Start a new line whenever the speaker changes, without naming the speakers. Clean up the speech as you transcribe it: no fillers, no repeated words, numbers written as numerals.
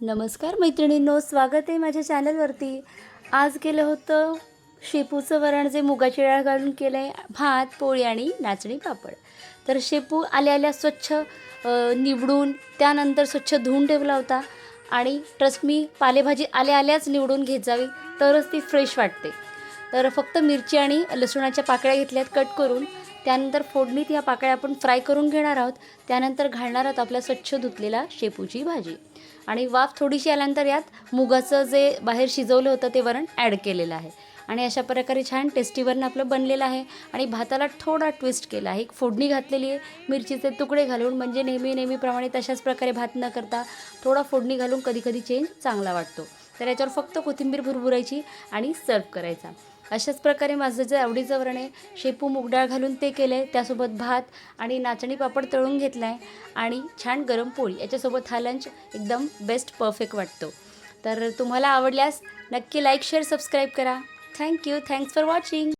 नमस्कार मैत्रिणींनो, स्वागत आहे माझ्या चॅनलवरती। आज केलं होतं शेपूचं वरण, जे मुगाची डाळ घालून केलं आहे, भात, पोळी आणि नाचणी पापड। तर शेपू आल्या आल्या स्वच्छ निवडून त्यानंतर स्वच्छ धुवून ठेवला होता। आणि ट्रस्ट मी, पालेभाजी आल्या आल्याच निवडून घेत जावी, तरच ती फ्रेश वाटते। तर फक्त मिरची आणि लसूणाच्या पाकळ्या घेतल्यात कट करून। त्यानंतर फोडणीत या पाकळ्या आपण फ्राय करून घेणार आहोत। त्यानंतर घालणार आहोत आपल्या स्वच्छ धुतलेला शेपूची भाजी। आणि वाफ थोडीशी आल्यानंतर यात मुगाचं जे बाहेर शिजवलं होतं ते वरण ॲड केलेलं आहे। आणि अशा प्रकारे छान टेस्टी वरण आपलं बनलेलं आहे। आणि भाताला थोडा ट्विस्ट केला आहे, एक फोडणी घातलेली आहे मिरचीचे तुकडे घालून, म्हणजे नेहमीप्रमाणे तशाच प्रकारे भात न करता थोडा फोडणी घालून कधी कधी चेंज चांगला वाटतो। तर याच्यावर फक्त कोथिंबीर भुरभुरायची आणि सर्व करायचा। अशाच प्रकारे माझं जे आवडीचं वरण आहे, शेपू मूग डाळ घालून ते केलं आहे। त्यासोबत भात आणि नाचणी पापड तळून घेतला आहे आणि छान गरम पोळी, याच्यासोबत हा लंच एकदम बेस्ट परफेक्ट वाटतो। तर तुम्हाला आवडल्यास नक्की लाईक शेअर सबस्क्राईब करा। Thank you, thanks for watching.